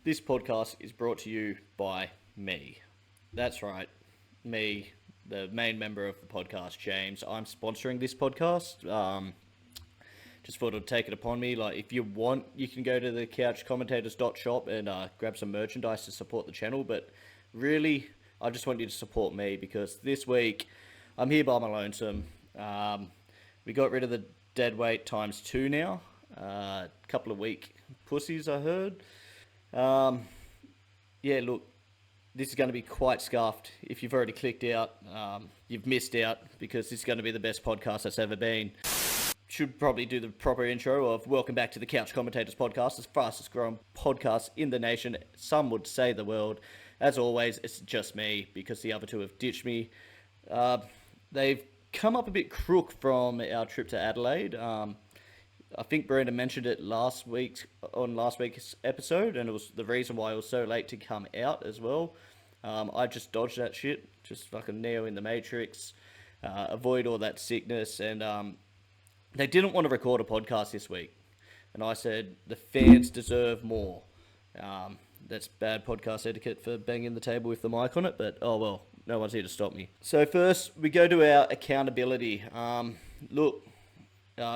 This podcast is brought to you by me. That's right, me, the main member of the podcast, James. I'm sponsoring this podcast. Just thought I'd take it upon me. Like, if you want, you can go to the couchcommentators.shop and grab some merchandise to support the channel. But really, I just want you to support me because this week I'm here by my lonesome. We got rid of the dead weight times 2 now. A couple of weak pussies, I heard. Yeah, look, this is going to be quite scuffed. If you've already clicked out, you've missed out because this is going to be the best podcast that's ever been. Should probably do the proper intro of welcome back to the Couch Commentators podcast, the fastest growing podcast in the nation. Some would say the world. As always, it's just me because the other two have ditched me. They've come up a bit crook from our trip to Adelaide. I think Brandon mentioned it last week's episode, and it was the reason why it was so late to come out as well. I just dodged that shit, just fucking Neo in the Matrix, avoid all that sickness, and they didn't want to record a podcast this week, and I said the fans deserve more. That's bad podcast etiquette for banging the table with the mic on it, but oh well, no one's here to stop me. So first, we go to our accountability. Look.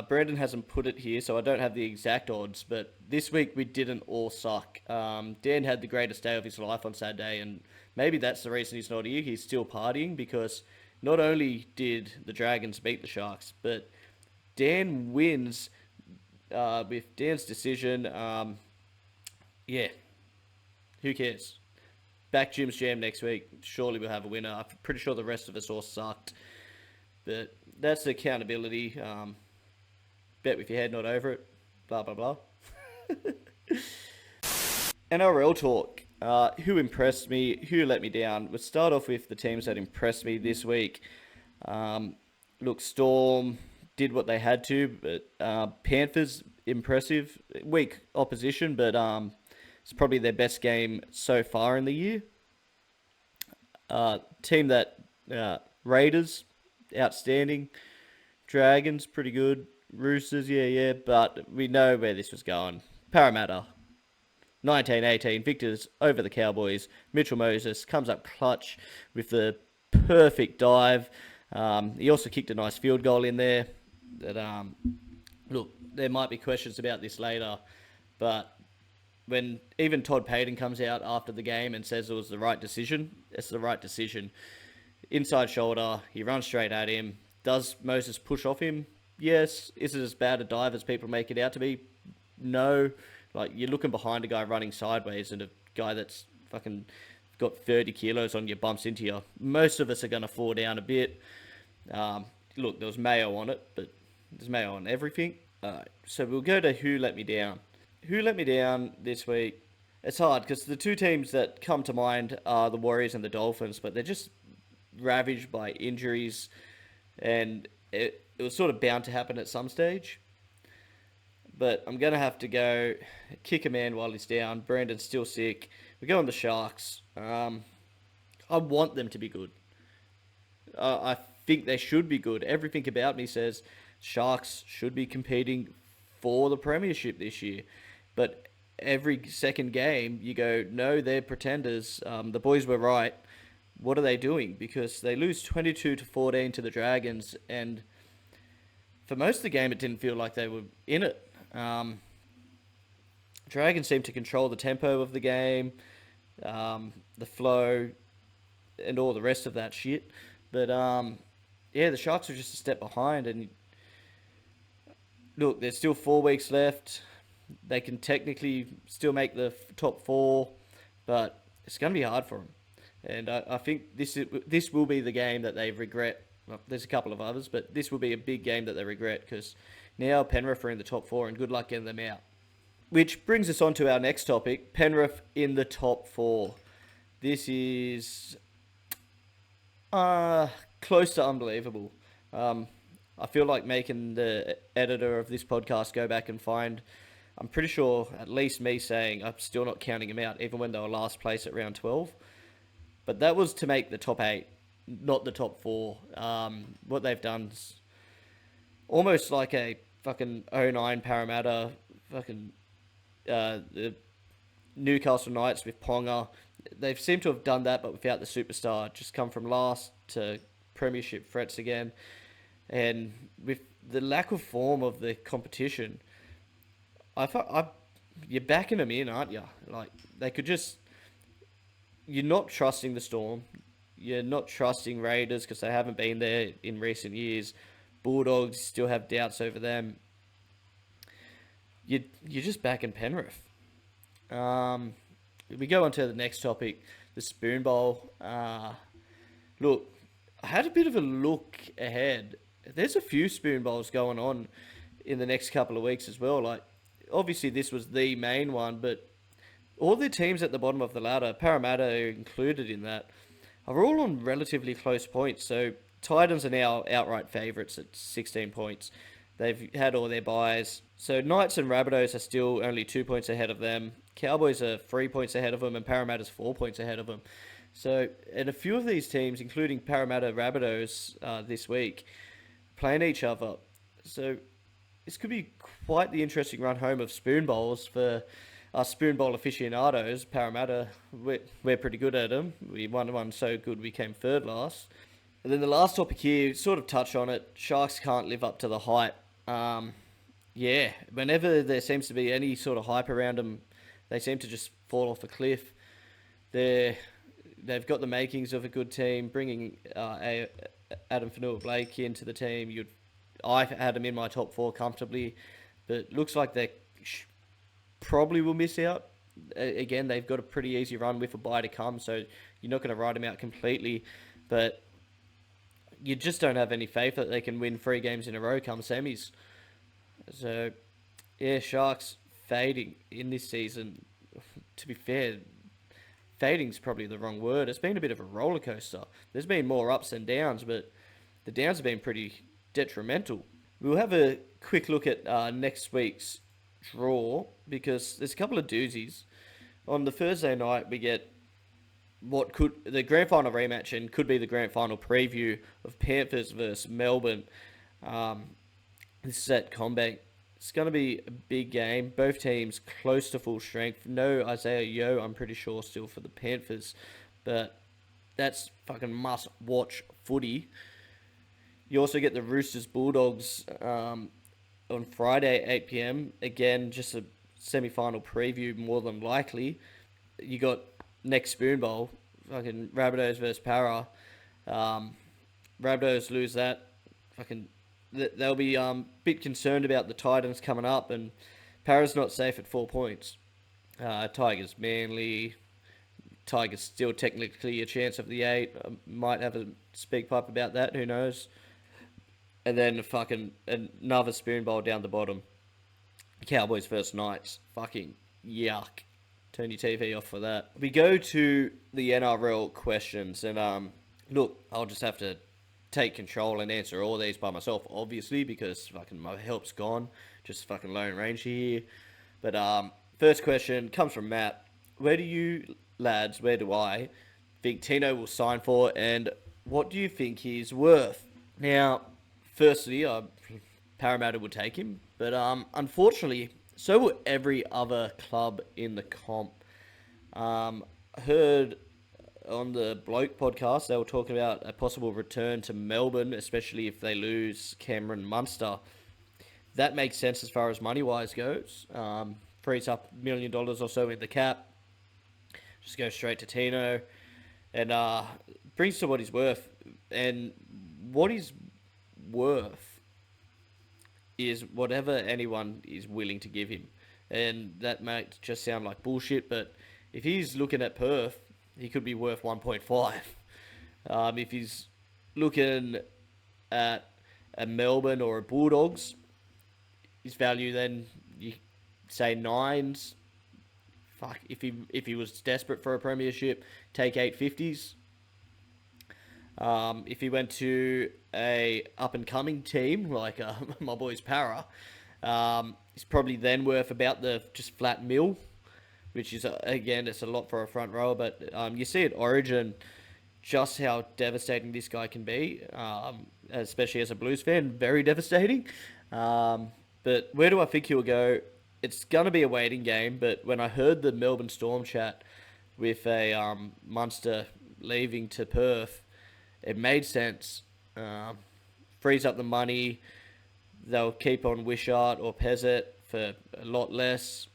Brandon hasn't put it here, so I don't have the exact odds, but this week we didn't all suck. Dan had the greatest day of his life on Saturday, and maybe that's the reason he's not here. He's still partying because not only did the Dragons beat the Sharks, but Dan wins with Dan's decision. Yeah, who cares? Back Jim's Jam next week. Surely we'll have a winner. I'm pretty sure the rest of us all sucked, but that's the accountability. Bet with your head, not over it. Blah, blah, blah. NRL talk. Who impressed me? Who let me down? We'll start off with the teams that impressed me this week. Look, Storm did what they had to, but Panthers, impressive. Weak opposition, but it's probably their best game so far in the year. Team that... Raiders, outstanding. Dragons, pretty good. Roosters, yeah, but we know where this was going. Parramatta, 19-18, victors over the Cowboys. Mitchell Moses comes up clutch with the perfect dive. He also kicked a nice field goal in there. That look, there might be questions about this later, but when even Todd Payten comes out after the game and says it was the right decision, it's the right decision. Inside shoulder, he runs straight at him. Does Moses push off him? Yes. Is it as bad a dive as people make it out to be? No. Like, you're looking behind a guy running sideways and a guy that's fucking got 30 kilos on you bumps into you. Most of us are going to fall down a bit. Look, there was mayo on it, but there's mayo on everything. So we'll go to who let me down. Who let me down this week? It's hard because the two teams that come to mind are the Warriors and the Dolphins, but they're just ravaged by injuries, and it was sort of bound to happen at some stage. But I'm going to have to go kick a man while he's down. Brandon's still sick. We go on the Sharks. I want them to be good. I think they should be good. Everything about me says Sharks should be competing for the premiership this year. But every second game, you go, no, they're pretenders. The boys were right. What are they doing? Because they lose 22-14 to the Dragons, and for most of the game, it didn't feel like they were in it. Dragons seemed to control the tempo of the game, the flow, and all the rest of that shit. But yeah, the Sharks were just a step behind. And look, there's still 4 weeks left. They can technically still make the top 4, but it's going to be hard for them. And I think this will be the game that they regret. Well, there's a couple of others, but this will be a big game that they regret because now Penrith are in the top 4 and good luck getting them out. Which brings us on to our next topic, Penrith in the top 4. This is close to unbelievable. I feel like making the editor of this podcast go back and find, I'm pretty sure at least me saying I'm still not counting them out, even when they were last place at round 12. But that was to make the top 8. Not the top 4. What they've done is almost like a fucking '09 Parramatta fucking Newcastle Knights with Ponga. They've seemed to have done that, but without the superstar. Just come from last to premiership threats again. And with the lack of form of the competition, you're backing them in, aren't you? Like, they could just... You're not trusting the Storm. You're not trusting Raiders because they haven't been there in recent years. Bulldogs still have doubts over them. You're just backing Penrith. We go on to the next topic, the Spoon Bowl. Look, I had a bit of a look ahead. There's a few Spoon Bowls going on in the next couple of weeks as well. Like, obviously this was the main one, but all the teams at the bottom of the ladder, Parramatta are included in that, are all on relatively close points. So Titans are now outright favourites at 16 points. They've had all their buys. So Knights and Rabbitohs are still only 2 points ahead of them. Cowboys are 3 points ahead of them, and Parramatta's 4 points ahead of them. So, and a few of these teams, including Parramatta, Rabbitohs this week, playing each other. So this could be quite the interesting run home of Spoon Bowls for us Spoon Bowl aficionados. Parramatta, we're pretty good at them. We won one so good we came third last. And then the last topic here, sort of touch on it, Sharks can't live up to the hype. Yeah, whenever there seems to be any sort of hype around them, they seem to just fall off a cliff. They've got the makings of a good team. Bringing Adam Fanua-Blake into the team, I had them in my top 4 comfortably, but looks like they probably will miss out. Again, they've got a pretty easy run with a bye to come, so you're not going to write them out completely, but you just don't have any faith that they can win 3 games in a row come semis. So, yeah, Sharks fading in this season. To be fair, fading's probably the wrong word. It's been a bit of a roller coaster. There's been more ups than downs, but the downs have been pretty detrimental. We'll have a quick look at next week's draw because there's a couple of doozies. On the Thursday night, we get what could the grand final rematch and could be the grand final preview of Panthers versus Melbourne. This is at CommBank. It's going to be a big game. Both teams close to full strength. No Isaiah Yeo, I'm pretty sure, still for the Panthers. But that's fucking must-watch footy. You also get the Roosters Bulldogs on Friday at 8 p.m. Again, just a semi-final preview more than likely. You got next Spoon Bowl, fucking Rabbitohs versus Para. Rabbitohs lose that. Fucking, they'll be bit concerned about the Titans coming up, and Para's not safe at 4 points. Tigers, Manly. Tigers still technically a chance of the 8. Might have a speak pipe about that, who knows. And then fucking another Spoon Bowl down the bottom. Cowboys versus Knights. Fucking yuck. Turn your TV off for that. We go to the NRL questions, and look, I'll just have to take control and answer all these by myself, obviously, because fucking my help's gone. Just fucking Lone Ranger here. But first question comes from Matt. Where do you lads, where do I think Tino will sign for, and what do you think he's worth? Now, firstly, Parramatta would take him, but unfortunately, so will every other club in the comp. Heard on the Bloke podcast, they were talking about a possible return to Melbourne, especially if they lose Cameron Munster. That makes sense as far as money-wise goes. Frees up $1 million or so in the cap. Just go straight to Tino. And brings to what he's worth. And what he's worth is whatever anyone is willing to give him. And that might just sound like bullshit, but if he's looking at Perth, he could be worth 1.5. If he's looking at a Melbourne or a Bulldogs, his value then, you say 9s. Fuck, if he was desperate for a premiership, take 850s. If he went to a up-and-coming team, like my boys Para, he's probably then worth about the just flat mil, which is, again, it's a lot for a front rower, but you see at Origin just how devastating this guy can be, especially as a Blues fan, very devastating. But where do I think he'll go? it's going to be a waiting game, but when I heard the Melbourne Storm chat with a Munster leaving to Perth, it made sense. Um, Frees up the money. They'll keep on Wishart or Pezzett for a lot less.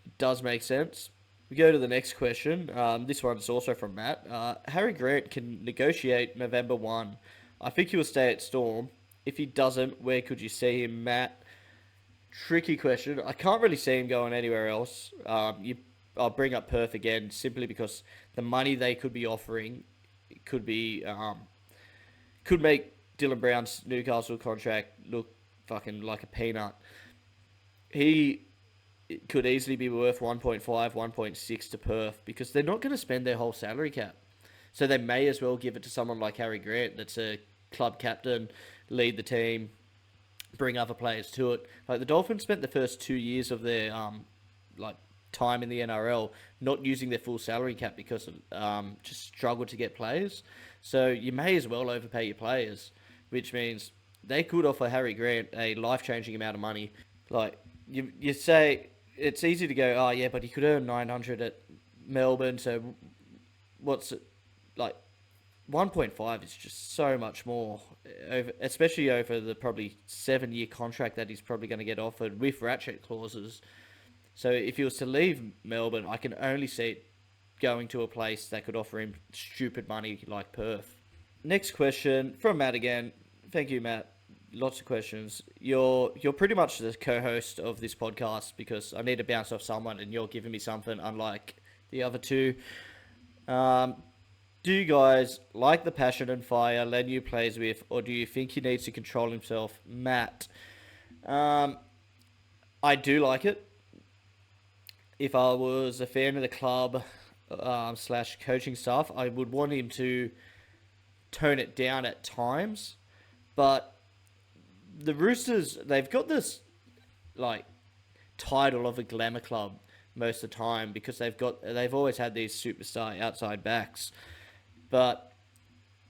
It does make sense. We go to the next question. This one's also from Matt. Harry Grant can negotiate November 1. I think he will stay at Storm. If he doesn't, where could you see him, Matt? Tricky question. I can't really see him going anywhere else. I'll bring up Perth again simply because the money they could be offering could be could make Dylan Brown's Newcastle contract look fucking like a peanut. He could easily be worth 1.5, 1.6 to Perth because they're not going to spend their whole salary cap. So they may as well give it to someone like Harry Grant that's a club captain, lead the team, bring other players to it. Like the Dolphins spent the first 2 years of their like time in the NRL not using their full salary cap because just struggled to get players. So you may as well overpay your players, which means they could offer Harry Grant a life-changing amount of money. Like you say, it's easy to go, oh yeah, but he could earn 900 at Melbourne. So what's it like? 1.5 is just so much more, especially over the probably 7-year contract that he's probably going to get offered with ratchet clauses. So if he was to leave Melbourne, I can only see it going to a place that could offer him stupid money like Perth. Next question from Matt again. Thank you, Matt. Lots of questions. You're pretty much the co-host of this podcast because I need to bounce off someone, and you're giving me something unlike the other two. Do you guys like the passion and fire Lenu plays with, or do you think he needs to control himself? Matt, I do like it. If I was a fan of the club slash coaching staff, I would want him to tone it down at times. But the Roosters, they've got this like title of a glamour club most of the time because they've always had these superstar outside backs. But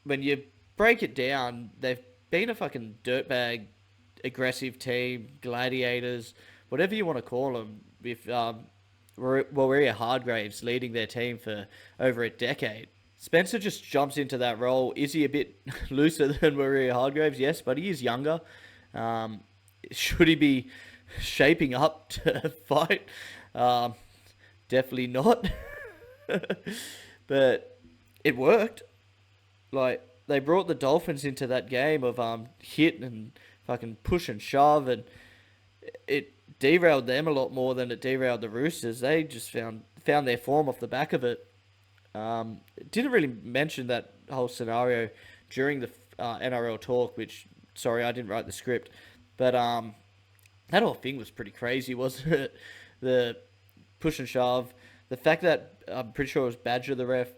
when you break it down, they've been a fucking dirtbag, aggressive team, gladiators, whatever you want to call them, with Waria Hargraves leading their team for over a decade. Spencer just jumps into that role. Is he a bit looser than Waria Hargraves? Yes, but he is younger. Should he be shaping up to fight? Definitely not. But it worked. Like, they brought the Dolphins into that game of hit and fucking push and shove, and it derailed them a lot more than it derailed the Roosters. They just found their form off the back of it. Didn't really mention that whole scenario during the NRL talk, which, sorry, I didn't write the script, but that whole thing was pretty crazy, wasn't it? The push and shove, the fact that I'm pretty sure it was Badger the ref.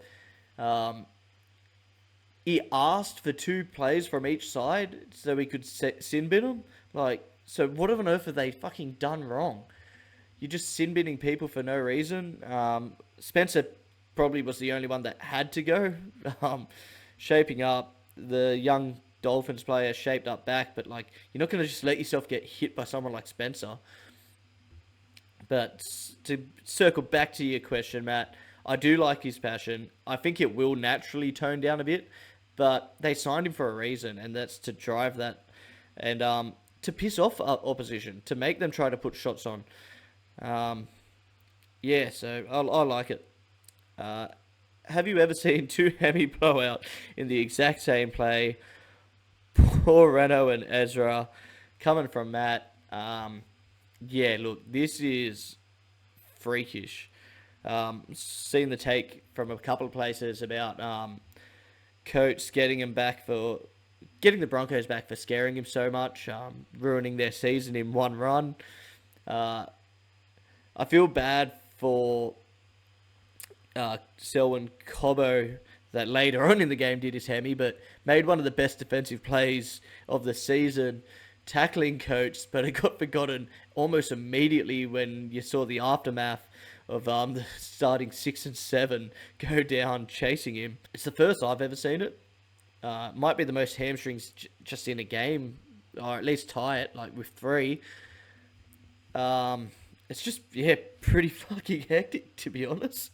He asked for 2 plays from each side so he could sin bin them. Like, so what on earth have they fucking done wrong? You're just sin binning people for no reason. Spencer probably was the only one that had to go. Shaping up, the young Dolphins player shaped up back, but like, you're not going to just let yourself get hit by someone like Spencer. But to circle back to your question, Matt, I do like his passion. I think it will naturally tone down a bit, but they signed him for a reason, and that's to drive that and to piss off opposition, to make them try to put shots on. Yeah, so I like it. Have you ever seen 2 Hemi blow out in the exact same play? Poor Renault and Ezra. Coming from Matt. Yeah, look, this is freakish. Seen the take from a couple of places about Coates getting the Broncos back for scaring him so much, ruining their season in one run. I feel bad for Selwyn Cobbo that later on in the game did his Hemi, but made one of the best defensive plays of the season, tackling Coates, but it got forgotten almost immediately when you saw the aftermath of the starting 6 and 7 go down chasing him. It's the first I've ever seen it. Might be the most hamstrings just in a game, or at least tie it like with 3. it's just, yeah, pretty fucking hectic, to be honest.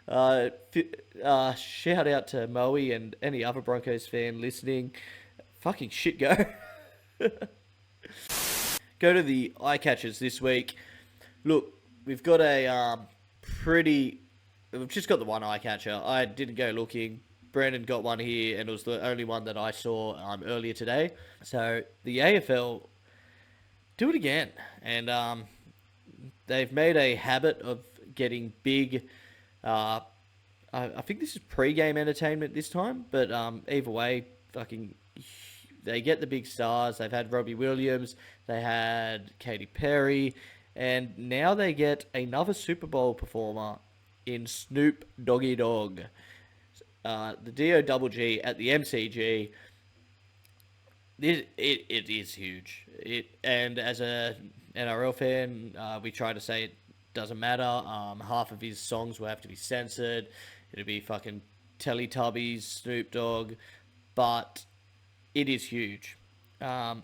Shout out to Moe and any other Broncos fan listening. Fucking shit, go. Go to the eye catchers this week. Look, we've got a pretty. We've just got the one eye catcher. I didn't go looking. Brandon got one here, and it was the only one that I saw earlier today. So the AFL do it again, and they've made a habit of getting big. I think this is pre-game entertainment this time, but either way, fucking, they get the big stars. They've had Robbie Williams, they had Katy Perry, and now they get another Super Bowl performer in Snoop Doggy Dogg. The DOGG at the MCG. It is huge. And as a NRL fan, we try to say it doesn't matter. Half of his songs will have to be censored. It'll be fucking Teletubbies, Snoop Dogg, but it is huge. I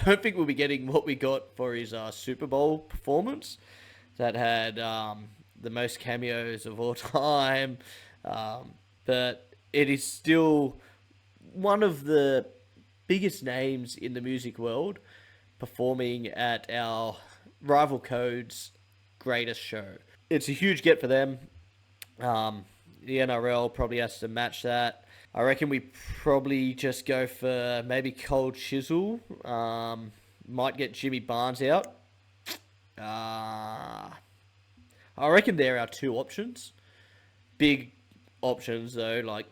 don't think we'll be getting what we got for his Super Bowl performance that had the most cameos of all time, but it is still one of the biggest names in the music world performing at our rival code's greatest show. It's a huge get for them. The NRL probably has to match that. I reckon we probably just go for maybe Cold Chisel. Might get Jimmy Barnes out. I reckon they're our two options. Big options though, like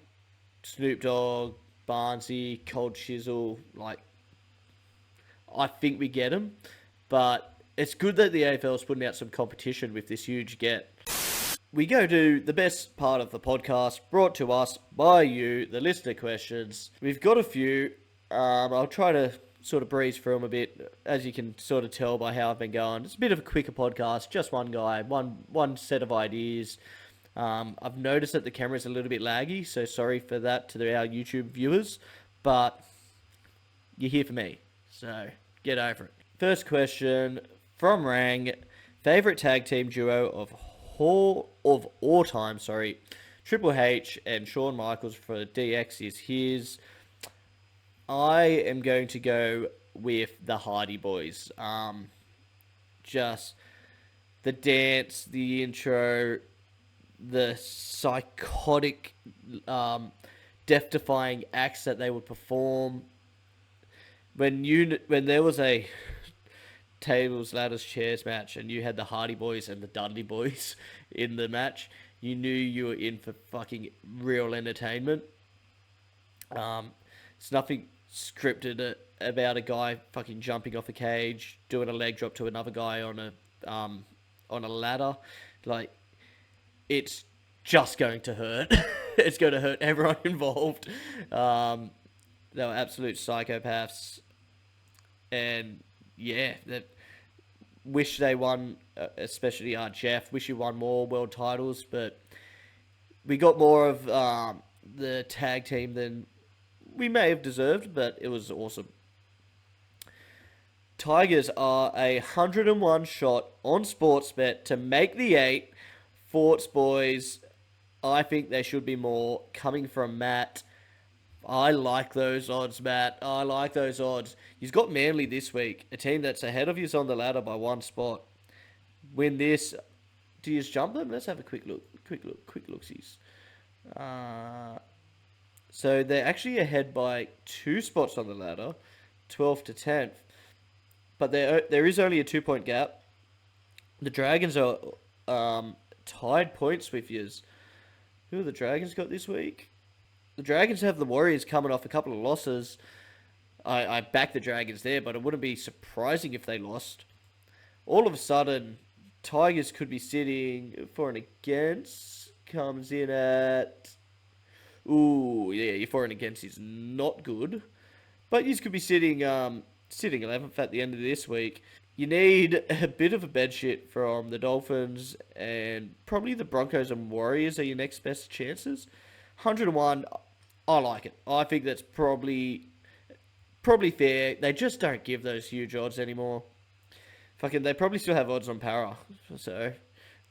Snoop Dogg, Barnesy, Cold Chisel. Like, I think we get them, but it's good that the AFL is putting out some competition with this huge get. We go to the best part of the podcast, brought to us by you, the listener questions. We've got a few. I'll try to sort of breeze through them a bit, as you can sort of tell by how I've been going. It's a bit of a quicker podcast, just one guy, one set of ideas. I've noticed that the camera's a little bit laggy, so sorry for that to our YouTube viewers, but you're here for me, so get over it. First question from Rang. Favorite tag team duo of all time, Triple H and Shawn Michaels for DX is his. I am going to go with the Hardy Boys. Just the dance, the intro, the psychotic, death-defying acts that they would perform. When there was a tables, ladders, chairs match, and you had the Hardy Boys and the Dudley Boys in the match, you knew you were in for fucking real entertainment. It's nothing scripted about a guy fucking jumping off a cage, doing a leg drop to another guy on a ladder. Like, it's just going to hurt. It's going to hurt everyone involved. They were absolute psychopaths, and yeah, that wish they won, especially Jeff. Wish you won more world titles, but we got more of the tag team than we may have deserved, but it was awesome. Tigers are 101 shot on Sportsbet to make the 8. Forts boys, I think there should be more coming from Matt. I like those odds, Matt. I like those odds. He's got Manly this week, a team that's ahead of you on the ladder by one spot. Win this. Do you just jump them? Let's have a quick look. Quick look-sies. So they're actually ahead by 2 spots on the ladder, 12th to 10th. But there is only a 2-point gap. The Dragons are tied points with yous. Who have the Dragons got this week? The Dragons have the Warriors coming off a couple of losses. I backed the Dragons there, but it wouldn't be surprising if they lost. All of a sudden, Tigers could be sitting for and against. Comes in at... Ooh, yeah, your for and against is not good. But you could be sitting 11th at the end of this week. You need a bit of a bed shit from the Dolphins, and probably the Broncos and Warriors are your next best chances. 101, I like it. I think that's probably fair. They just don't give those huge odds anymore. Fucking, they probably still have odds on para. So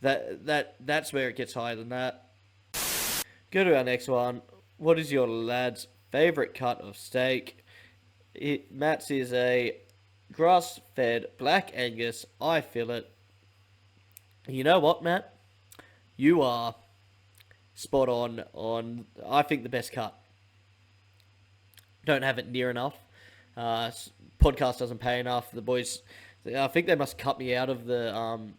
that's where it gets higher than that. Go to our next one. What is your lad's favourite cut of steak? Matt's is a grass-fed black Angus eye fillet. You know what, Matt? You are spot on. I think the best cut. Don't have it near enough. Podcast doesn't pay enough. The boys, I think they must cut me out of the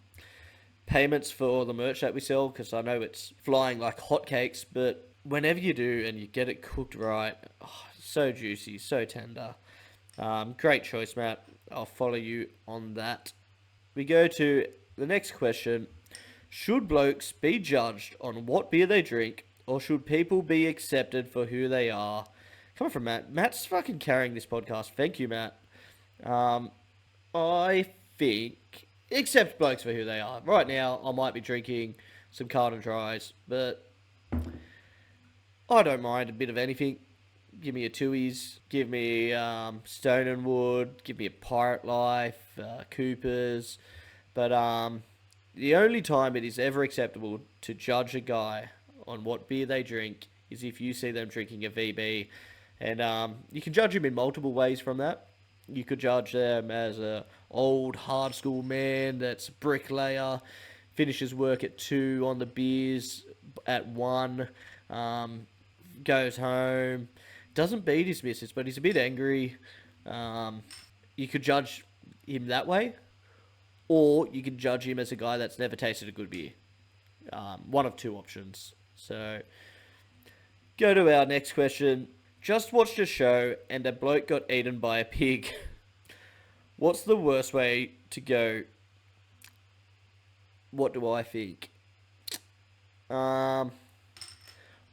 payments for all the merch that we sell, because I know it's flying like hotcakes. But whenever you do and you get it cooked right, so juicy, so tender. Great choice, Matt. I'll follow you on that. We go to the next question. Should blokes be judged on what beer they drink, or should people be accepted for who they are? Coming from Matt. Matt's fucking carrying this podcast. Thank you, Matt. I think accept blokes for who they are. Right now, I might be drinking some Carlton Dries, but I don't mind a bit of anything. Give me a Tooheys, give me Stone and Wood, give me a Pirate Life, Coopers. But the only time it is ever acceptable to judge a guy on what beer they drink is if you see them drinking a VB. And you can judge him in multiple ways from that. You could judge them as a old hard school man that's a bricklayer, finishes work at 2 on the beers at 1, goes home, doesn't beat his missus, but he's a bit angry. You could judge him that way, or you can judge him as a guy that's never tasted a good beer. One of 2 options. So, go to our next question. Just watched a show and a bloke got eaten by a pig. What's the worst way to go? What do I think?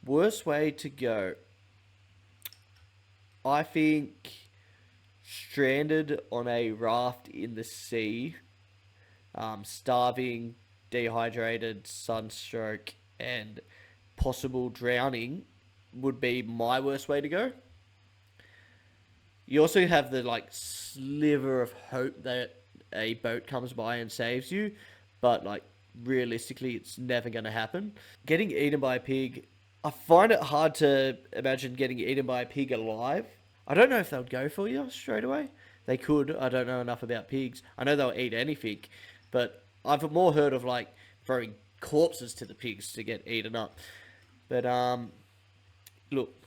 Worst way to go. I think stranded on a raft in the sea, starving, dehydrated, sunstroke, and possible drowning would be my worst way to go. You also have the like sliver of hope that a boat comes by and saves you, but like realistically it's never going to happen. Getting eaten by a pig, I find it hard to imagine getting eaten by a pig alive. I don't know if they'll go for you straight away. They could. I don't know enough about pigs. I know they'll eat anything, but I've more heard of like throwing corpses to the pigs to get eaten up. But look,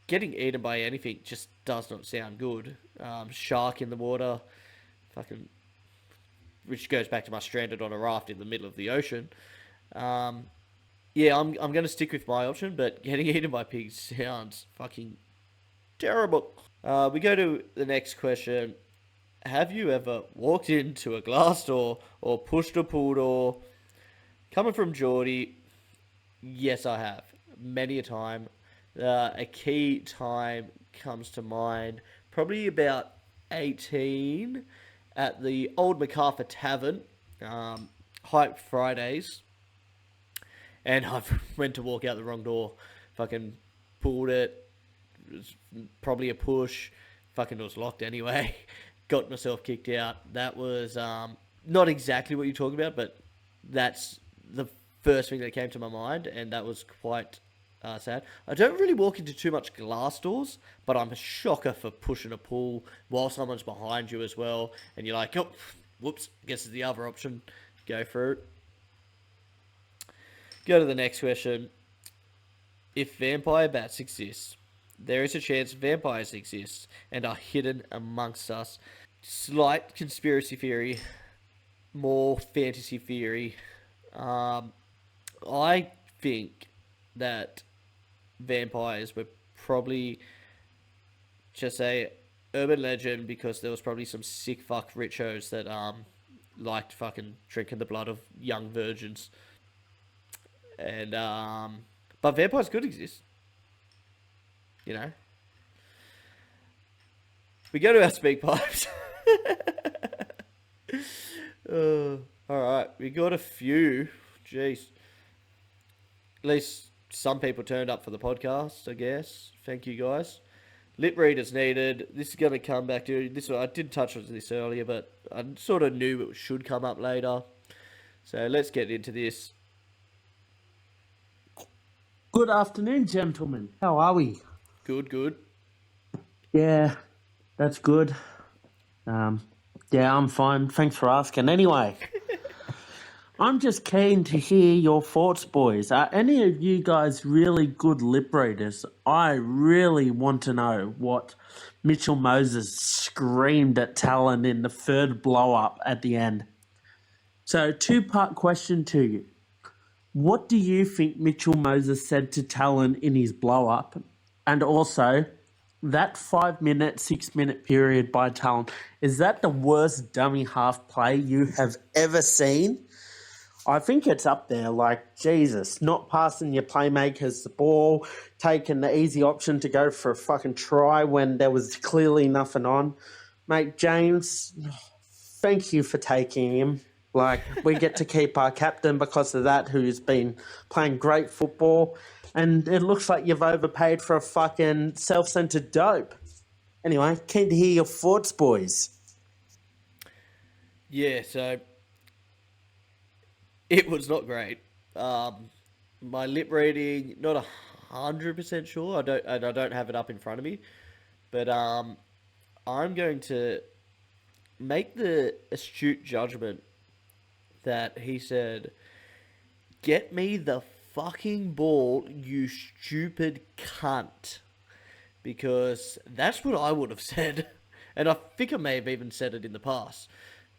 getting eaten by anything just does not sound good. Shark in the water, fucking, which goes back to my stranded on a raft in the middle of the ocean. Yeah, I'm going to stick with my option, but getting eaten by pigs sounds fucking terrible. We go to the next question. Have you ever walked into a glass door or pushed a pool door? Coming from Geordie, yes, I have. Many a time. A key time comes to mind. Probably about 18 at the Old MacArthur Tavern, Hype Fridays. And I went to walk out the wrong door. Fucking pulled it. It was probably a push. Fucking was locked anyway. Got myself kicked out. That was not exactly what you're talking about, but that's the first thing that came to my mind, and that was quite sad. I don't really walk into too much glass doors, but I'm a shocker for pushing a pull while someone's behind you as well, and you're like, oh, whoops, I guess it's the other option. Go for it. Go to the next question. If vampire bats exist, there is a chance vampires exist and are hidden amongst us. Slight conspiracy theory, more fantasy theory. I think that vampires were probably just a urban legend because there was probably some sick fuck richos that liked fucking drinking the blood of young virgins. And but vampires could exist. You know. We go to our speak pipes. Alright, we got a few. Jeez. At least some people turned up for the podcast, I guess. Thank you guys. Lip readers needed. This is going to come back to this. I did touch on this earlier, but I sort of knew it should come up later. So let's get into this. Good afternoon, gentlemen. How are we? Good, good. Yeah, that's good. Yeah, I'm fine. Thanks for asking. Anyway, I'm just keen to hear your thoughts, boys. Are any of you guys really good lip readers? I really want to know what Mitchell Moses screamed at Talon in the third blow up at the end. So, two-part question to you. What do you think Mitchell Moses said to Talon in his blow up? And also, that 5 minute, 6 minute period by Talon, is that the worst dummy half play you have ever seen? I think it's up there, like, Jesus, not passing your playmakers the ball, taking the easy option to go for a fucking try when there was clearly nothing on. Mate, James, thank you for taking him. Like, we get to keep our captain because of that, who's been playing great football. And it looks like you've overpaid for a fucking self-centered dope. Anyway, keen to hear your thoughts, boys. Yeah, so it was not great. My lip reading, not 100% sure. I don't have it up in front of me, but I'm going to make the astute judgment that he said, "Get me the fucking ball, you stupid cunt," because that's what I would have said, and I think I may have even said it in the past,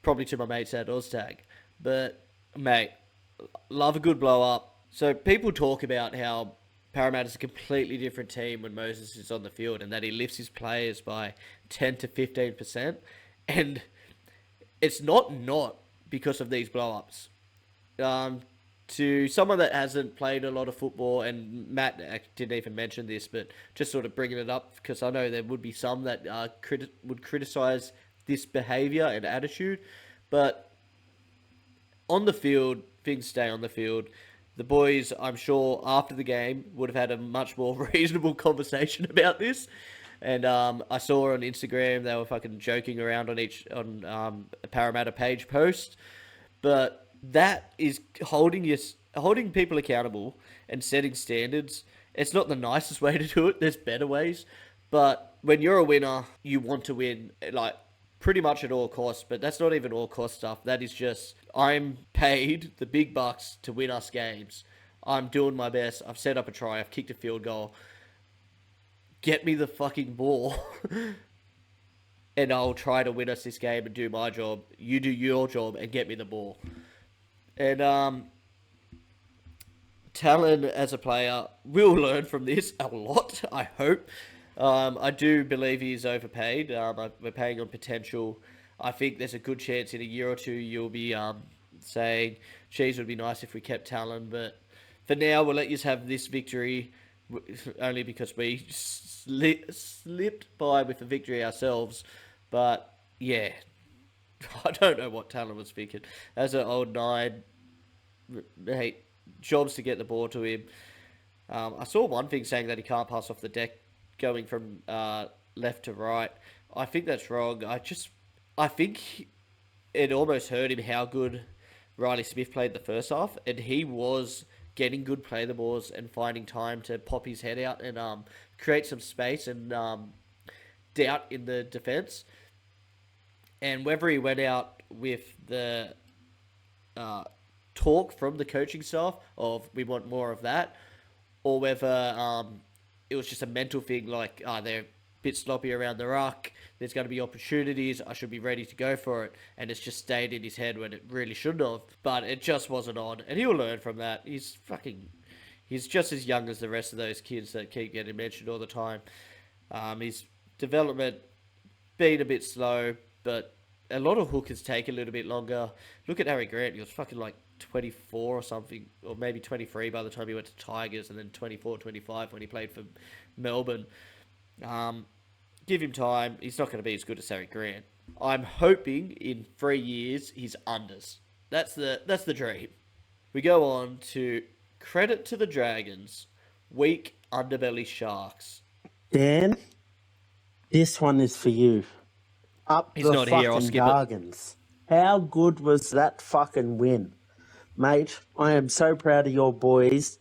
probably to my mates at Oztag. But mate, love a good blow up. So people talk about how Parramatta's a completely different team when Moses is on the field, and that he lifts his players by 10 to 15%, and it's not because of these blow ups. To someone that hasn't played a lot of football, and Matt didn't even mention this, but just sort of bringing it up because I know there would be some that would criticize this behavior and attitude, but on the field, things stay on the field. The boys, I'm sure, after the game would have had a much more reasonable conversation about this. And I saw on Instagram they were fucking joking around on a Parramatta page post, but that is holding people accountable and setting standards. It's not the nicest way to do it. There's better ways, but when you're a winner, you want to win like pretty much at all costs. But that's not even all cost stuff. That is just I'm paid the big bucks to win us games. I'm doing my best. I've set up a try. I've kicked a field goal. Get me the fucking ball. And I'll try to win us this game and do my job. You do your job and get me the ball. And Talon as a player will learn from this a lot, I hope. I do believe he's overpaid. We're paying on potential. I think there's a good chance in a year or two you'll be saying, geez, it would be nice if we kept Talon. But for now, we'll let you have this victory only because we slipped by with the victory ourselves. But yeah, I don't know what Talon was thinking. As an old nine, hey, jobs to get the ball to him. I saw one thing saying that he can't pass off the deck going from left to right. I think that's wrong. I think it almost hurt him how good Riley Smith played the first half, and he was getting good play the balls and finding time to pop his head out and create some space and doubt in the defense. And whether he went out with the talk from the coaching staff of we want more of that, or whether it was just a mental thing like they're a bit sloppy around the ruck, there's going to be opportunities, I should be ready to go for it, and it's just stayed in his head when it really shouldn't have, but it just wasn't on, and he'll learn from that. He's just as young as the rest of those kids that keep getting mentioned all the time. His development been a bit slow, but a lot of hookers take a little bit longer. Look at Harry Grant, he was fucking like 24 or something, or maybe 23 by the time he went to Tigers, and then 24, 25 when he played for Melbourne. Give him time. He's not going to be as good as Harry Grant. I'm hoping in 3 years he's unders. That's the dream. We go on to credit to the Dragons, weak underbelly Sharks. Dan? This one is for you. Up He's the not here, I'll fucking skip it. Gargans. How good was that fucking win? Mate, I am so proud of your boys.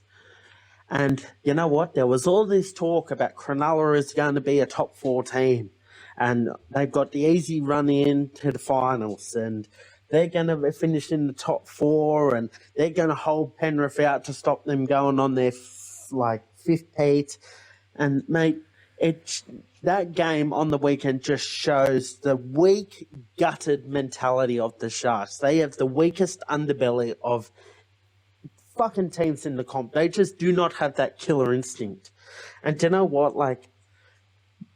And you know what? There was all this talk about Cronulla is going to be a top 4 team. And they've got the easy run in to the finals. And they're going to finish in the top 4. And they're going to hold Penrith out to stop them going on their fifth peat. And mate, that game on the weekend just shows the weak, gutted mentality of the Sharks. They have the weakest underbelly of fucking teams in the comp. They just do not have that killer instinct. And do you know what? Like,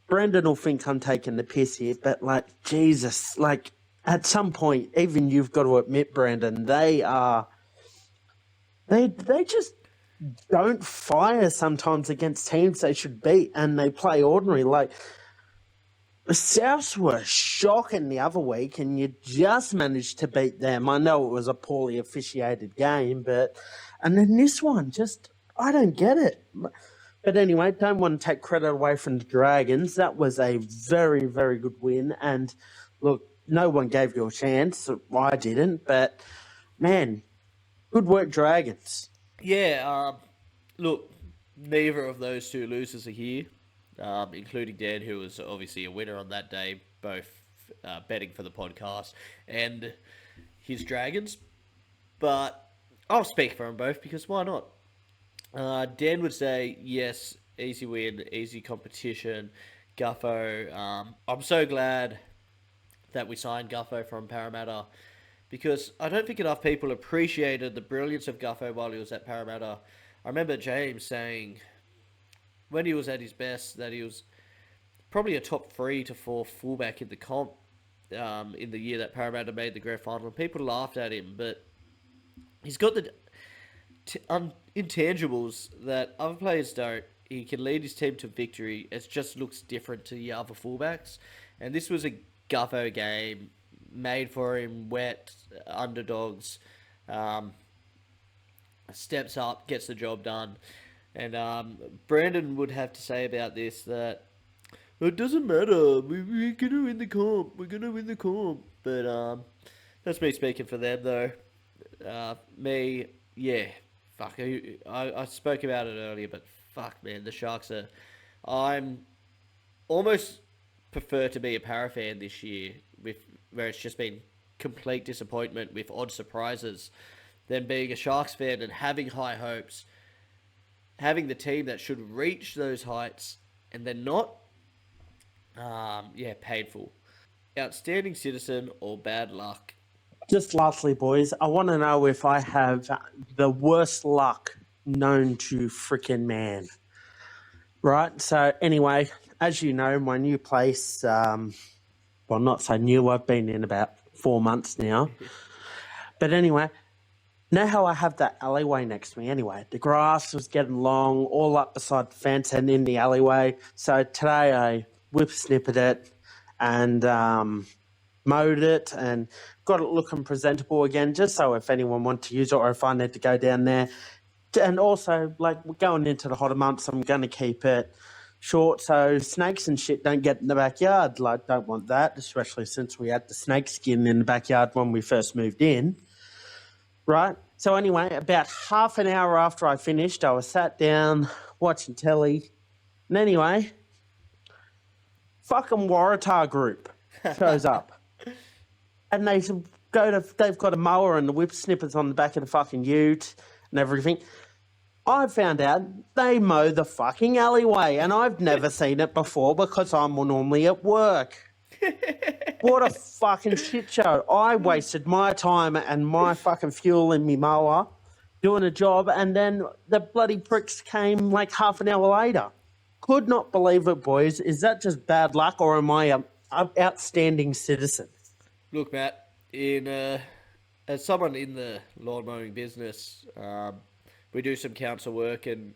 Brandon will think I'm taking the piss here, but like, Jesus, like, at some point, even you've got to admit, Brandon, they just don't fire sometimes against teams they should beat, and they play ordinary. Like, the Souths were shocking the other week, and you just managed to beat them. I know it was a poorly officiated game, and then this one, I don't get it. But anyway, don't want to take credit away from the Dragons. That was a very, very good win. And look, no one gave you a chance. I didn't, but man, good work, Dragons. Yeah, look, neither of those two losers are here, including Dan, who was obviously a winner on that day, both betting for the podcast and his Dragons. But I'll speak for them both because why not? Dan would say, yes, easy win, easy competition, Guffo. I'm so glad that we signed Guffo from Parramatta because I don't think enough people appreciated the brilliance of Guffo while he was at Parramatta. I remember James saying when he was at his best that he was probably a top 3 to 4 fullback in the comp in the year that Parramatta made the grand final. And people laughed at him, but he's got the intangibles that other players don't. He can lead his team to victory. It just looks different to the other fullbacks. And this was a Guffo game made for him, wet, underdogs, steps up, gets the job done. And Brandon would have to say about this that it doesn't matter. We're going to win the comp. We're going to win the comp. But that's me speaking for them, though. Me, yeah, fuck. I spoke about it earlier, but fuck, man, the Sharks are. I'm almost prefer to be a Para fan this year, with where it's just been complete disappointment with odd surprises, than being a Sharks fan and having high hopes, having the team that should reach those heights and then not. Yeah, painful. Outstanding citizen or bad luck. Just lastly, boys, I want to know if I have the worst luck known to frickin' man. Right? So, anyway, as you know, my new place, well, not so new, I've been in about 4 months now. But anyway, know how I have that alleyway next to me anyway? The grass was getting long, all up beside the fence and in the alleyway. So today I whip-snippered it and mowed it and got it looking presentable again, just so if anyone wanted to use it or if I need to go down there. And also, like, we're going into the hotter months, I'm going to keep it short so snakes and shit don't get in the backyard. Like, don't want that, especially since we had the snake skin in the backyard when we first moved in. Right? So anyway, about half an hour after I finished, I was sat down watching telly. And anyway, fucking Waratah group shows up. And they've got a mower and the whip snippers on the back of the fucking ute and everything. I found out they mow the fucking alleyway, and I've never seen it before because I'm normally at work. What a fucking shit show. I wasted my time and my fucking fuel in me mower doing a job, and then the bloody pricks came like half an hour later. Could not believe it, boys. Is that just bad luck, or am I an outstanding citizen? Look, Matt, as someone in the lawn mowing business, we do some council work, and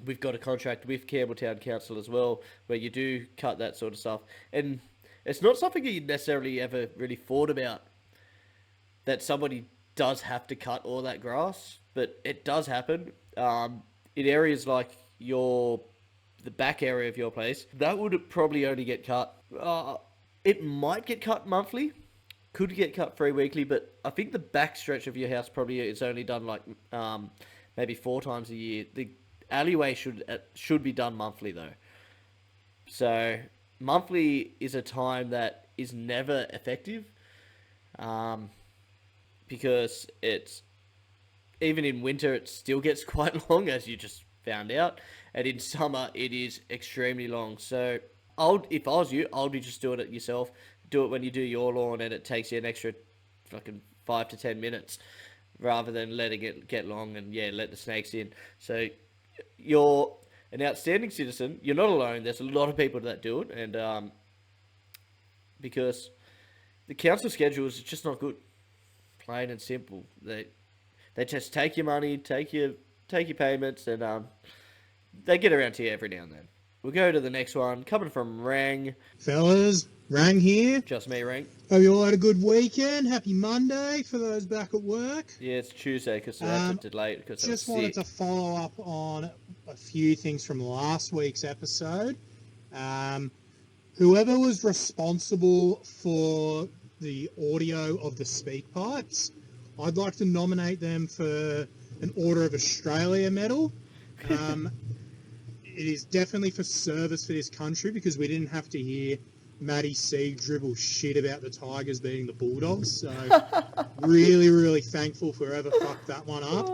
we've got a contract with Campbelltown Council as well, where you do cut that sort of stuff. And it's not something you necessarily ever really thought about, that somebody does have to cut all that grass, but it does happen. In areas like your the back area of your place, that would probably only get cut. It might get cut monthly, could get cut 3 weekly, but I think the back stretch of your house probably is only done like maybe 4 times a year. The alleyway should be done monthly though. So monthly is a time that is never effective, because it's even in winter it still gets quite long, as you just found out, and in summer it is extremely long. So if I was you, I'll be just doing it yourself. Do it when you do your lawn, and it takes you an extra fucking 5 to 10 minutes, rather than letting it get long and let the snakes in. So you're an outstanding citizen. You're not alone. There's a lot of people that do it, and because the council schedule is just not good, plain and simple. They just take your money, take your payments, and they get around to you every now and then. We'll go to the next one, coming from Rang. Fellas, Rang here. Just me, Rang. Hope you all had a good weekend. Happy Monday for those back at work. Yeah, it's Tuesday because that's delayed because I was Just wanted sick. to follow up on a few things from last week's episode. Whoever was responsible for the audio of the speak pipes, I'd like to nominate them for an Order of Australia medal. It is definitely for service for this country, because we didn't have to hear Matty C dribble shit about the Tigers beating the Bulldogs. So really, really thankful for whoever fucked that one up.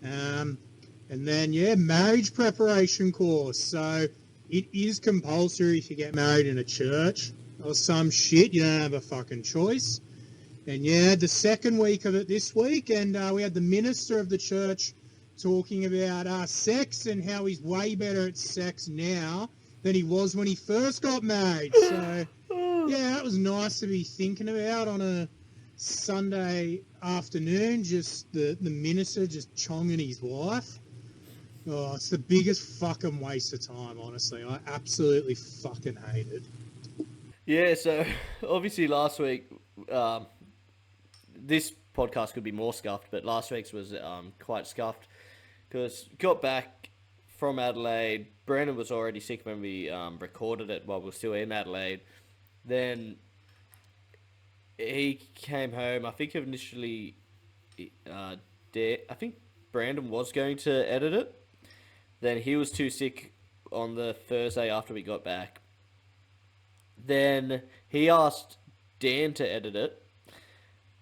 And then, marriage preparation course. So it is compulsory if you get married in a church or some shit. You don't have a fucking choice. And the second week of it this week, and we had the minister of the church talking about sex and how he's way better at sex now than he was when he first got married. So, that was nice to be thinking about on a Sunday afternoon, just the minister just chonging his wife. Oh, it's the biggest fucking waste of time, honestly. I absolutely fucking hate it. Yeah, so obviously last week, this podcast could be more scuffed, but last week's was quite scuffed because got back from Adelaide. Brandon was already sick when we recorded it while we were still in Adelaide. Then he came home. I think initially, I think Brandon was going to edit it. Then he was too sick on the Thursday after we got back. Then he asked Dan to edit it.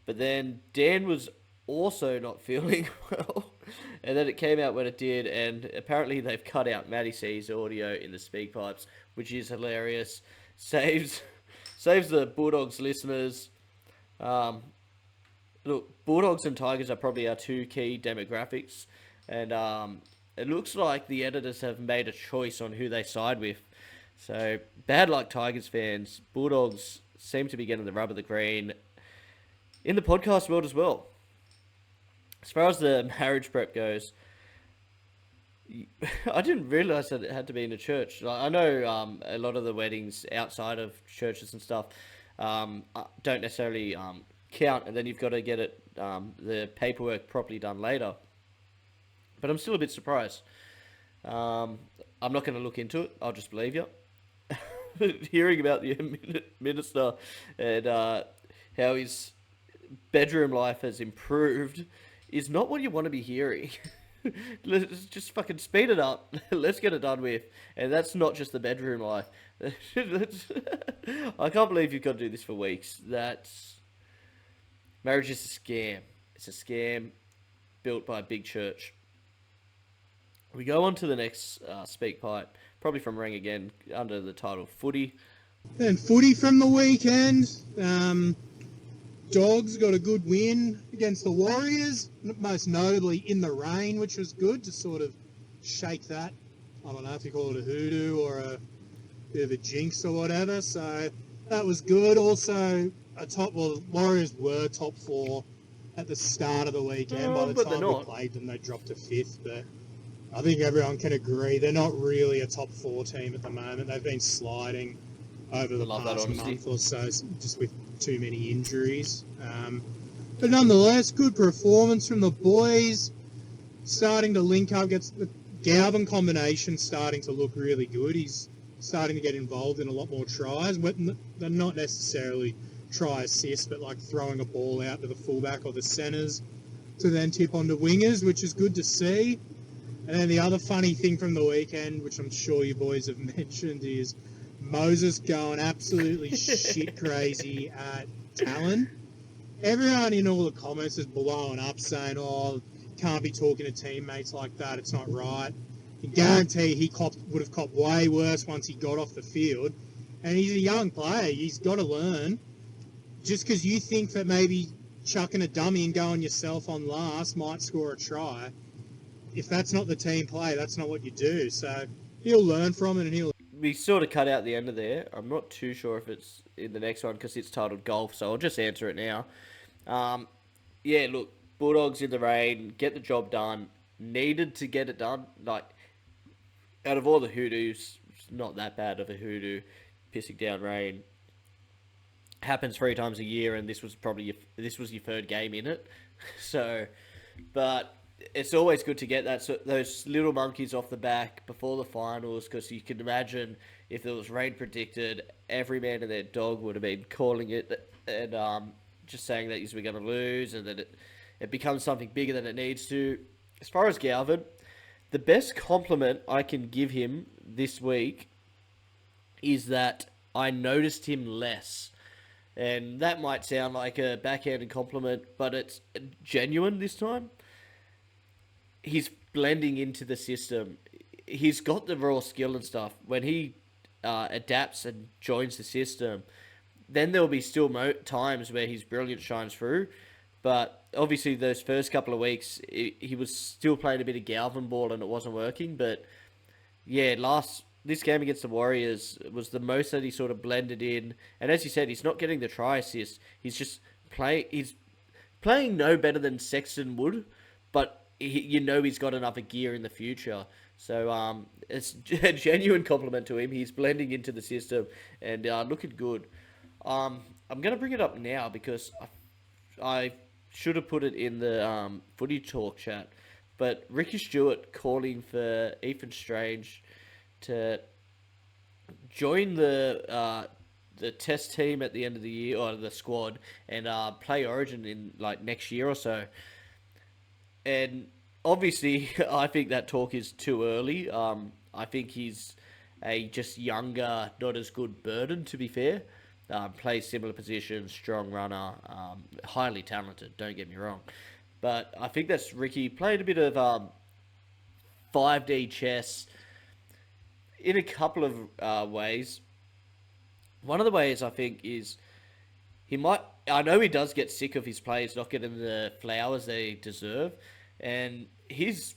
But then Dan was also not feeling well. And then it came out when it did. And apparently they've cut out Matty C's audio in the speak pipes, which is hilarious. Saves the Bulldogs listeners. Look, Bulldogs and Tigers are probably our two key demographics. And it looks like the editors have made a choice on who they side with. So, bad luck, Tigers fans. Bulldogs seem to be getting the rub of the green in the podcast world as well. As far as the marriage prep goes, I didn't realise that it had to be in a church. I know a lot of the weddings outside of churches and stuff don't necessarily count, and then you've got to get it the paperwork properly done later. But I'm still a bit surprised. I'm not going to look into it. I'll just believe you. Hearing about the minister and how his bedroom life has improved is not what you want to be hearing. Let's just fucking speed it up. Let's get it done with. And that's not just the bedroom life. I can't believe you've got to do this for weeks. Marriage is a scam. It's a scam built by a big church. We go on to the next speak pipe, probably from Ring again, under the title Footy. And footy from the weekend. Dogs got a good win against the Warriors, most notably in the rain, which was good to sort of shake that. I don't know if you call it a hoodoo or a bit of a jinx or whatever. So that was good. Also, Warriors were top four at the start of the weekend. By the time we played them, they dropped to fifth. But I think everyone can agree they're not really a top four team at the moment. They've been sliding over the past month or so, just with too many injuries. But nonetheless, good performance from the boys. Starting to link up, Galvin combination's starting to look really good. He's starting to get involved in a lot more tries. They're not necessarily try assists, but like throwing a ball out to the fullback or the centres to then tip onto wingers, which is good to see. And then the other funny thing from the weekend, which I'm sure you boys have mentioned, is Moses going absolutely shit crazy at Talon. Everyone in all the comments is blowing up saying, oh, can't be talking to teammates like that, it's not right. I guarantee he would have copped way worse once he got off the field. And he's a young player, he's got to learn. Just because you think that maybe chucking a dummy and going yourself on last might score a try, if that's not the team play, that's not what you do. So he'll learn from it, and he'll... We sort of cut out the end of there. I'm not too sure if it's in the next one because it's titled Golf, so I'll just answer it now. Yeah, look, Bulldogs in the rain, get the job done. Needed to get it done. Like, out of all the hoodoos, it's not that bad of a hoodoo. Pissing down rain happens 3 times a year, and this was your third game in it. So, but it's always good to get those little monkeys off the back before the finals, because you can imagine if there was rain predicted, every man and their dog would have been calling it and just saying that we're going to lose, and that it becomes something bigger than it needs to. As far as Galvin, the best compliment I can give him this week is that I noticed him less. And that might sound like a backhanded compliment, but it's genuine this time. He's blending into the system. He's got the raw skill and stuff. When he adapts and joins the system, then there'll be still times where his brilliance shines through. But obviously those first couple of weeks, he was still playing a bit of Galvin ball and it wasn't working. But yeah, this game against the Warriors was the most that he sort of blended in. And as you said, he's not getting the try assist. He's just he's playing no better than Sexton would, but he's got another gear in the future. So it's a genuine compliment to him. He's blending into the system and looking good. I'm going to bring it up now because I should have put it in the footy talk chat. But Ricky Stewart calling for Ethan Strange to join the test team at the end of the year, or the squad, and play Origin in like next year or so. And obviously, I think that talk is too early. I think he's a just younger, not as good Burden, to be fair. Plays similar positions, strong runner, highly talented, don't get me wrong. But I think that's Ricky playing a bit of 5D chess in a couple of ways. One of the ways I think is I know he does get sick of his players not getting the flowers they deserve, and he's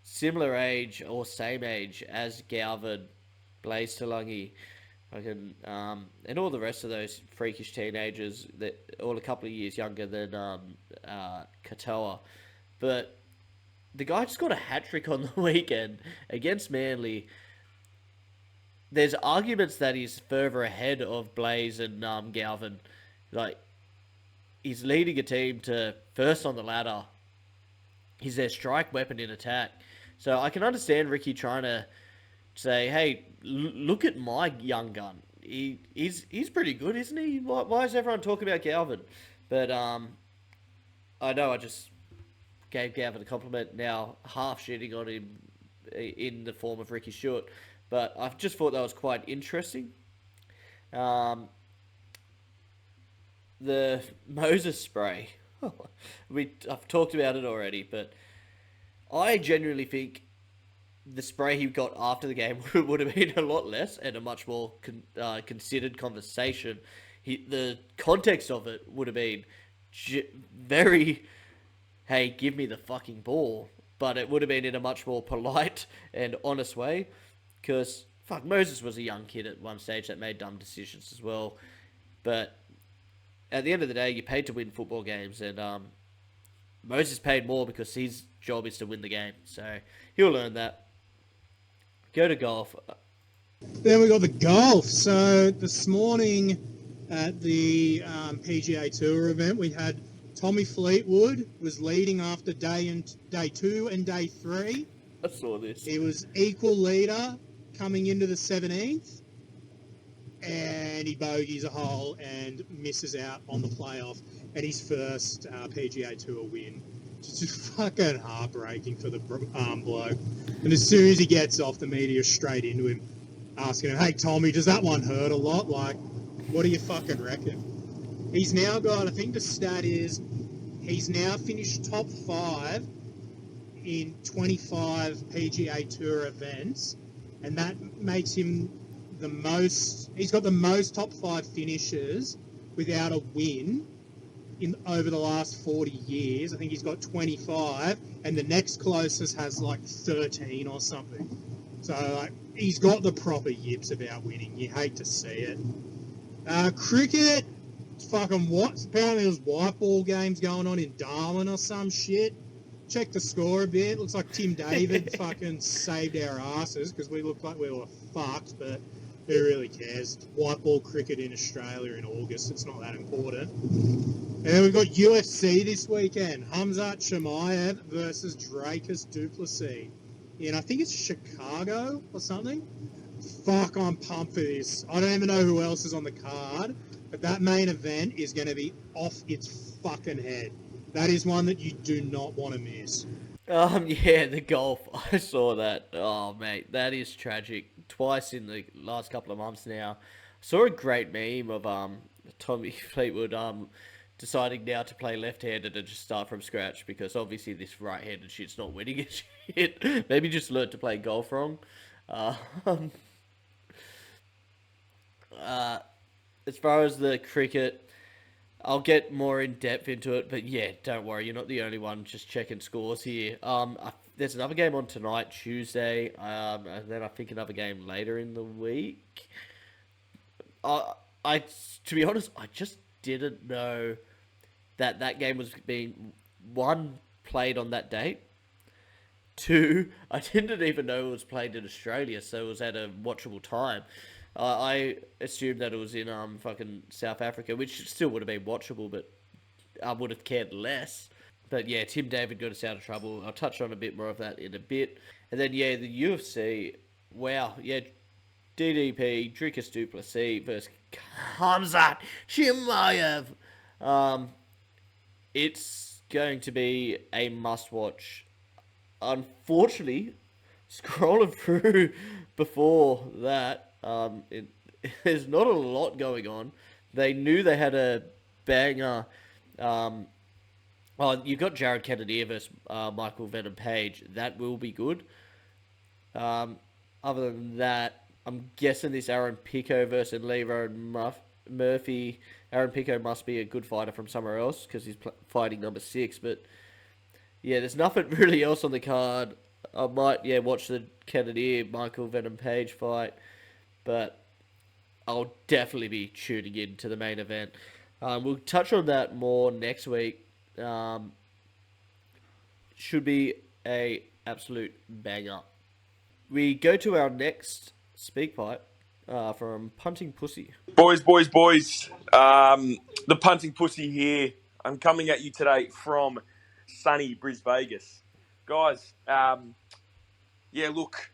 similar age or same age as Galvin, Blaze Talangi, and all the rest of those freakish teenagers that all a couple of years younger than Katoa. But the guy just got a hat-trick on the weekend against Manly. There's arguments that he's further ahead of Blaze and Galvin. Like, he's leading a team to first on the ladder. He's their strike weapon in attack. So I can understand Ricky trying to say, hey, look at my young gun. He's pretty good, isn't he? Why is everyone talking about Galvin? But I know I just gave Galvin a compliment, now half shitting on him in the form of Ricky Stewart. But I just thought that was quite interesting. The Moses spray. I've talked about it already, but I genuinely think the spray he got after the game would have been a lot less and a much more considered conversation. The context of it would have been very, hey, give me the fucking ball. But it would have been in a much more polite and honest way. Because, Moses was a young kid at one stage that made dumb decisions as well. But at the end of the day, you're paid to win football games. And Moses paid more because his job is to win the game. So he'll learn that. Go to golf. Then we got the golf. So this morning at the PGA Tour event, we had Tommy Fleetwood was leading after day 2 and day 3. I saw this. He was equal leader coming into the 17th, and he bogeys a hole and misses out on the playoff and his first PGA Tour win. Just fucking heartbreaking for the bloke. And as soon as he gets off, the media's straight into him, asking him, "Hey, Tommy, does that one hurt a lot? Like, what do you fucking reckon?" He's now got, I think the stat is, he's now finished top 5 in 25 PGA Tour events, and that makes him the most. He's got the most top 5 finishes without a win in over the last 40 years. I think he's got 25, and the next closest has like 13 or something. So like, he's got the proper yips about winning. You hate to see it. Cricket, fucking what? Apparently there's white ball games going on in Darwin or some shit. Check the score a bit. Looks like Tim David fucking saved our asses because we looked like we were fucked, but who really cares? White ball cricket in Australia in August. It's not that important. And then we've got UFC this weekend. Hamzat Chimaev versus Dracus Duplessis. And I think it's Chicago or something. Fuck, I'm pumped for this. I don't even know who else is on the card, but that main event is going to be off its fucking head. That is one that you do not want to miss. Yeah, the golf. I saw that. Oh, mate, that is tragic. Twice in the last couple of months now. Saw a great meme of Tommy Fleetwood deciding now to play left-handed and just start from scratch because obviously this right-handed shit's not winning at shit. Maybe just learn to play golf wrong. As far as the cricket, I'll get more in depth into it, but yeah, don't worry, you're not the only one just checking scores here. There's another game on tonight, Tuesday, and then I think another game later in the week. To be honest, I just didn't know that game was being, one, played on that date. Two, I didn't even know it was played in Australia, so it was at a watchable time. I assumed that it was in fucking South Africa, which still would have been watchable, but I would have cared less. But yeah, Tim David got us out of trouble. I'll touch on a bit more of that in a bit. And then yeah, the UFC. Wow, yeah, DDP, Dricus Duplessis versus Khamzat Chimaev. It's going to be a must-watch. Unfortunately, scrolling through before that, there's not a lot going on. They knew they had a banger. You've got Jared Kennedy versus Michael Venom Page. That will be good. Other than that, I'm guessing this Aaron Pico versus Levo and Murphy. Aaron Pico must be a good fighter from somewhere else because he's fighting number 6. But yeah, there's nothing really else on the card. I might watch the Kennedy Michael Venom Page fight, but I'll definitely be tuning in to the main event. We'll touch on that more next week. Should be a absolute banger. We go to our next speak pipe from Punting Pussy. Boys. The Punting Pussy here. I'm coming at you today from sunny Bris Vegas. Guys, look,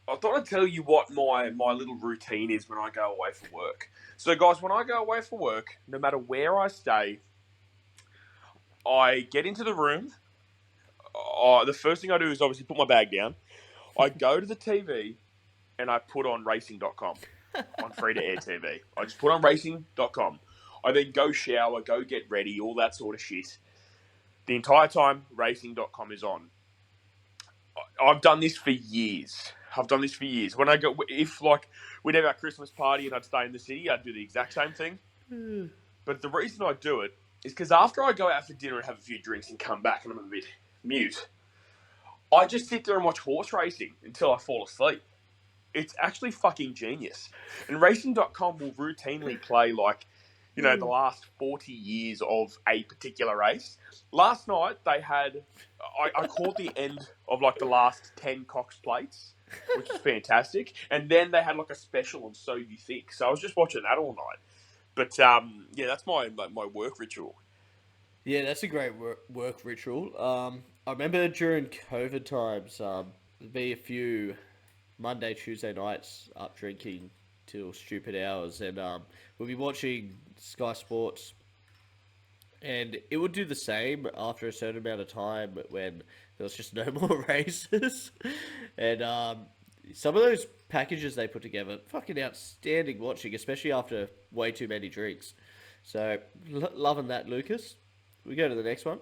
I thought I'd tell you what my little routine is when I go away for work. So, guys, when I go away for work, no matter where I stay, I get into the room. The first thing I do is obviously put my bag down. I go to the TV and I put on racing.com on free-to-air TV. I just put on racing.com. I then go shower, go get ready, all that sort of shit. The entire time, racing.com is on. I've done this for years. When I go, if like we'd have our Christmas party and I'd stay in the city, I'd do the exact same thing. But the reason I do it is because after I go out for dinner and have a few drinks and come back and I'm a bit mute, I just sit there and watch horse racing until I fall asleep. It's actually fucking genius. And racing.com will routinely play like, the last 40 years of a particular race. Last night they had, I caught the end of like the last 10 Cox plates, which is fantastic. And then they had like a special on So You Think. So I was just watching that all night. But that's my work ritual. Yeah, that's a great work ritual. I remember during COVID times, There'll be a few Monday, Tuesday nights up drinking till stupid hours, and we'll be watching Sky Sports, and it would do the same after a certain amount of time when there was just no more races, and some of those packages they put together, fucking outstanding watching, especially after way too many drinks. So loving that, Lucas. We go to the next one.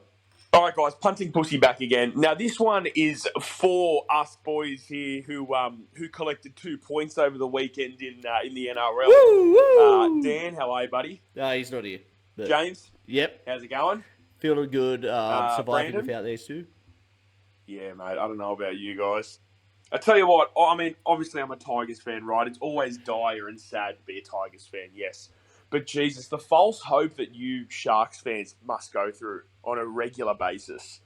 All right, guys, punting pussy back again. Now, this one is for us boys here who collected 2 points over the weekend in the NRL. Woo, woo! Dan, how are you, buddy? He's not here. But, James, yep, how's it going? feeling good. Surviving Brandon? without these two. Yeah, mate, I don't know about you guys. I tell you what, I mean, obviously I'm a Tigers fan, right? It's always dire and sad to be a Tigers fan, yes. But Jesus, the false hope that you Sharks fans must go through on a regular basis,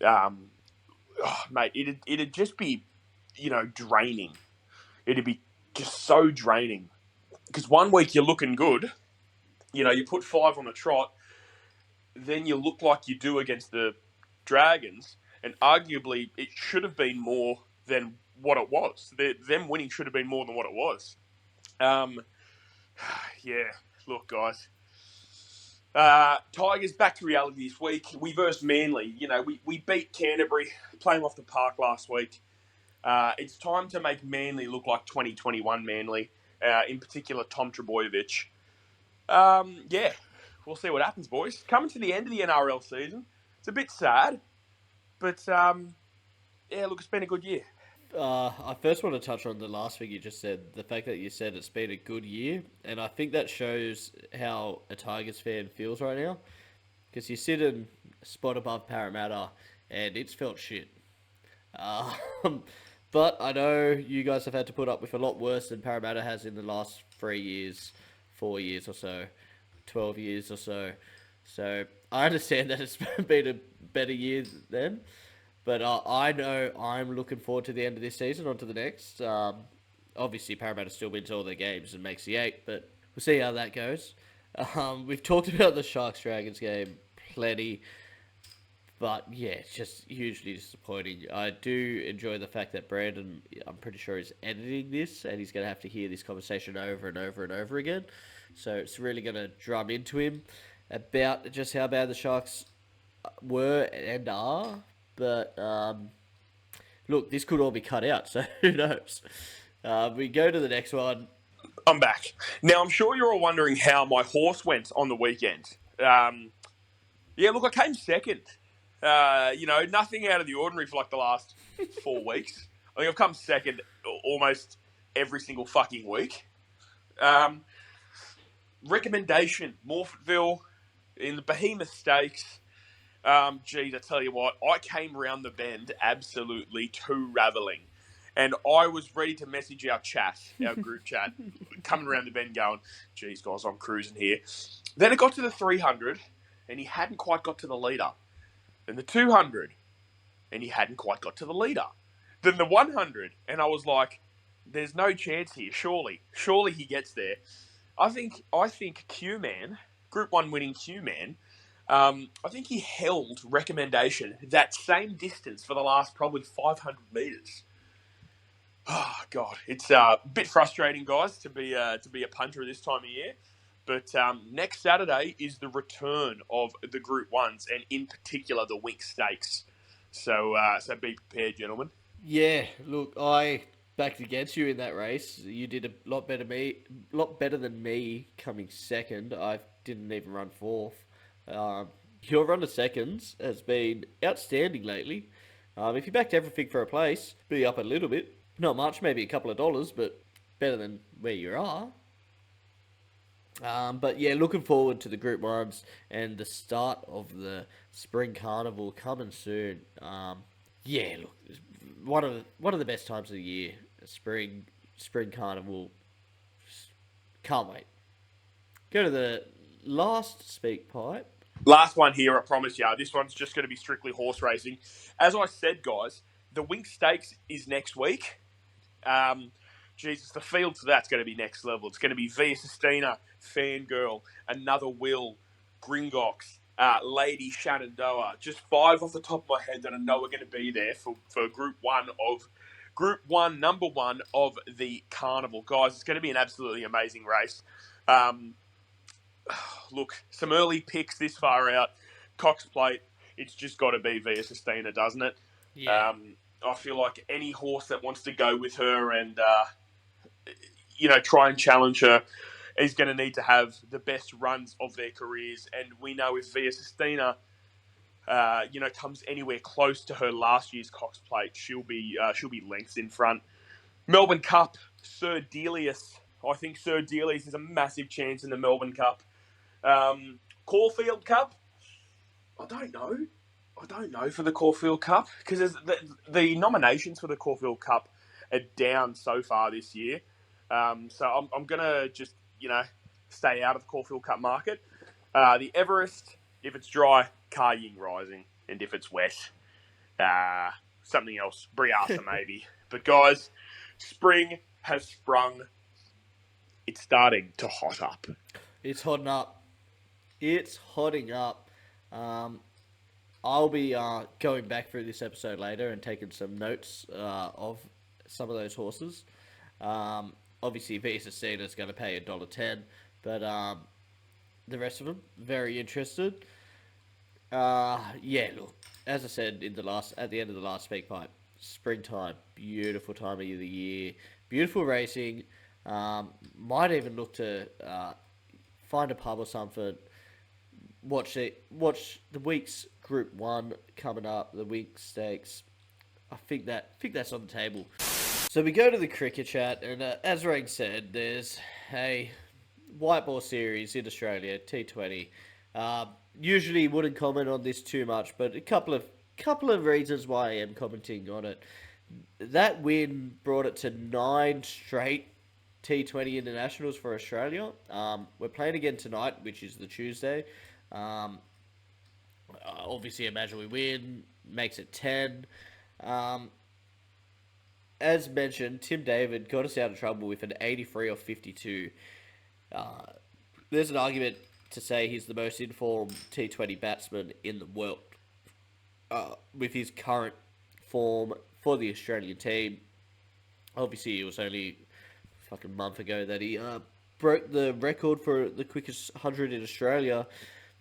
mate, it'd just be, draining. It'd be just so draining. Because one week you're looking good, you put 5 on the trot, then you look like you do against the Dragons, and arguably it should have been more than what it was. Them winning should have been more than what it was. Yeah, look, guys. Tigers back to reality this week. We versed Manly. We beat Canterbury, playing off the park last week. It's time to make Manly look like 2021 Manly, in particular Tom Trbojevic. Yeah, we'll see what happens, boys. Coming to the end of the NRL season. It's a bit sad, but yeah, look, it's been a good year. I first want to touch on the last thing you just said, the fact that you said it's been a good year, and I think that shows how a Tigers fan feels right now, because you sit in a spot above Parramatta, and it's felt shit. But I know you guys have had to put up with a lot worse than Parramatta has in the last 3 years, 4 years or so, 12 years or so. So I understand that it's been a better year then. But I know I'm looking forward to the end of this season, on to the next. Obviously, Parramatta still wins all their games and makes the 8, but we'll see how that goes. We've talked about the Sharks-Dragons game plenty, but yeah, it's just hugely disappointing. I do enjoy the fact that Brandon, I'm pretty sure, is editing this, and he's going to have to hear this conversation over and over and over again. So it's really going to drum into him about just how bad the Sharks were and are. But, look, this could all be cut out, so who knows? We go to the next one. I'm back. Now, I'm sure you're all wondering how my horse went on the weekend. Yeah, look, I came second. Nothing out of the ordinary for like the last 4 weeks. I think I've come second almost every single fucking week. Recommendation, Morphettville in the Behemoth Stakes. Geez, I tell you what, I came round the bend absolutely raveling. And I was ready to message our chat, our group chat, coming around the bend going, geez, guys, I'm cruising here. Then it got to the 300, and he hadn't quite got to the leader. Then the 200, and he hadn't quite got to the leader. Then the 100, and I was like, there's no chance here, surely. Surely he gets there. I think Q-Man, Group 1 winning Q-Man, I think he held recommendation that same distance for the last probably 500 metres. Oh, God. It's a bit frustrating, guys, to be a punter this time of year. But next Saturday is the return of the Group 1s, and in particular the Wink Stakes. So be prepared, gentlemen. Yeah, look, I backed against you in that race. You did a lot better than me coming second. I didn't even run fourth. Your run of seconds has been outstanding lately. If you backed everything for a place, be up a little bit. Not much, maybe a couple of dollars, but better than where you are. But yeah, looking forward to the Group 1s and the start of the Spring Carnival coming soon. Yeah, look, one of the best times of the year. Spring Carnival. Can't wait. Go to the last speak pipe. Last one here, I promise you. This one's just going to be strictly horse racing. As I said, guys, the Wink Stakes is next week. Jesus, the field for that's going to be next level. It's going to be Via Sistina, Fangirl, Another Will, Gringox, Lady Shenandoah. Just 5 off the top of my head that I know are going to be there for Group 1, number 1 of the Carnival. Guys, it's going to be an absolutely amazing race. Look, some early picks this far out. Cox Plate, it's just got to be Via Sistina, doesn't it? Yeah. I feel like any horse that wants to go with her and, try and challenge her is going to need to have the best runs of their careers. And we know if Via Sistina, comes anywhere close to her last year's Cox Plate, she'll be lengths in front. Melbourne Cup, Sir Delius. I think Sir Delius has a massive chance in the Melbourne Cup. Caulfield Cup, I don't know for the Caulfield Cup because the nominations for the Caulfield Cup are down so far this year. So I'm gonna just stay out of the Caulfield Cup market. The Everest, if it's dry, Car Ying Rising, and if it's wet, something else, Briasa maybe. But guys, spring has sprung. It's starting to hot up. It's hotting up. I'll be going back through this episode later and taking some notes of some of those horses. Obviously, Visa Cena is going to pay $1.10, but the rest of them, very interested. Look, as I said at the end of the last speak pipe, springtime, beautiful time of the year, beautiful racing. Might even look to find a pub or something. Watch the week's Group 1 coming up, the week stakes. I think that's on the table. So we go to the cricket chat, and as Rang said, there's a white ball series in Australia, T20. Usually wouldn't comment on this too much, but a couple of reasons why I am commenting on it. That win brought it to 9 straight T20 internationals for Australia. We're playing again tonight, which is the Tuesday. Obviously, imagine we win, makes it 10. As mentioned, Tim David got us out of trouble with an 83 or 52. There's an argument to say he's the most informed T20 batsman in the world. With his current form for the Australian team. Obviously, it was only a fucking month ago that he broke the record for the quickest 100 in Australia.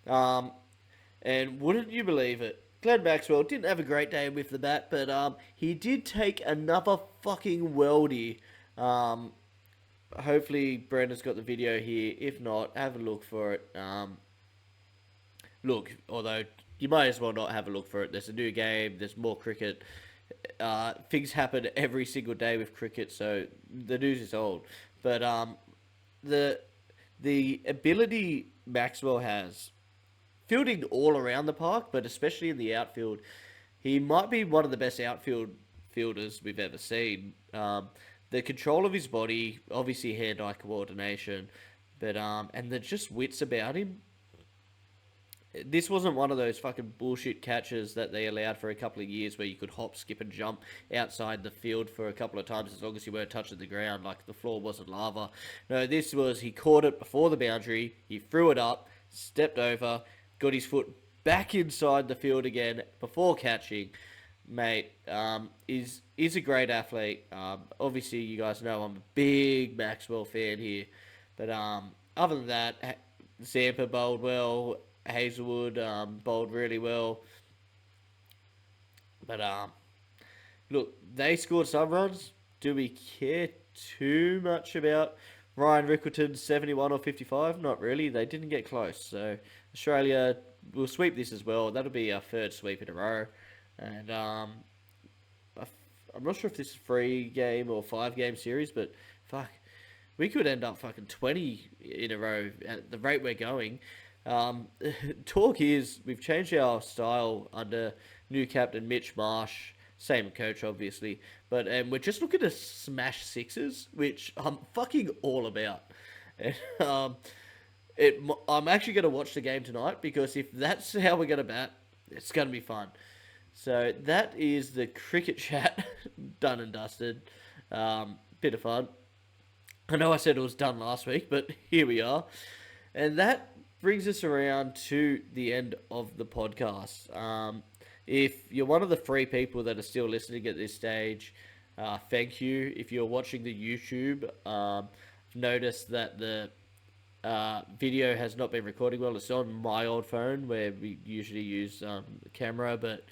And wouldn't you believe it, Glenn Maxwell didn't have a great day with the bat, but he did take another fucking worldie. Hopefully Brenda's got the video here. If not, have a look for it. Although you might as well not have a look for it. There's a new game. There's more cricket. Things happen every single day with cricket, so the news is old. But the ability Maxwell has, fielding all around the park, but especially in the outfield, he might be one of the best fielders we've ever seen. The control of his body, obviously hand-eye coordination, but and the just wits about him. This wasn't one of those fucking bullshit catches that they allowed for a couple of years where you could hop, skip, and jump outside the field for a couple of times as long as you weren't touching the ground, like the floor wasn't lava. No, this was, he caught it before the boundary, he threw it up, stepped over, got his foot back inside the field again before catching. Mate, is a great athlete. Obviously, you guys know I'm a big Maxwell fan here. But other than that, Zampa bowled well. Hazelwood bowled really well. But look, they scored some runs. Do we care too much about Ryan Rickleton's 71 or 55? Not really. They didn't get close. So Australia will sweep this as well. That'll be our third sweep in a row. And I'm not sure if this is a 3-game or 5-game series, but fuck, we could end up fucking 20 in a row at the rate we're going. Talk is, we've changed our style under new captain Mitch Marsh, same coach obviously, but we're just looking to smash sixes, which I'm fucking all about. And I'm actually going to watch the game tonight, because if that's how we're going to bat, it's going to be fun. So that is the cricket chat done and dusted. Bit of fun. I know I said it was done last week, but here we are. And that brings us around to the end of the podcast. If you're one of the 3 people that are still listening at this stage, thank you. If you're watching the YouTube, notice that the video has not been recording well. It's on my old phone where we usually use the camera, but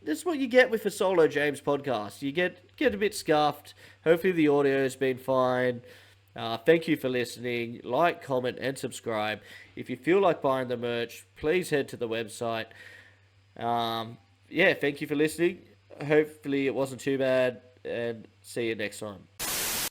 this is what you get with a solo James podcast. You get a bit scuffed. Hopefully the audio has been fine. Thank you for listening. Like, comment, and subscribe. If you feel like buying the merch, please head to the website. Thank you for listening. Hopefully it wasn't too bad, and see you next time.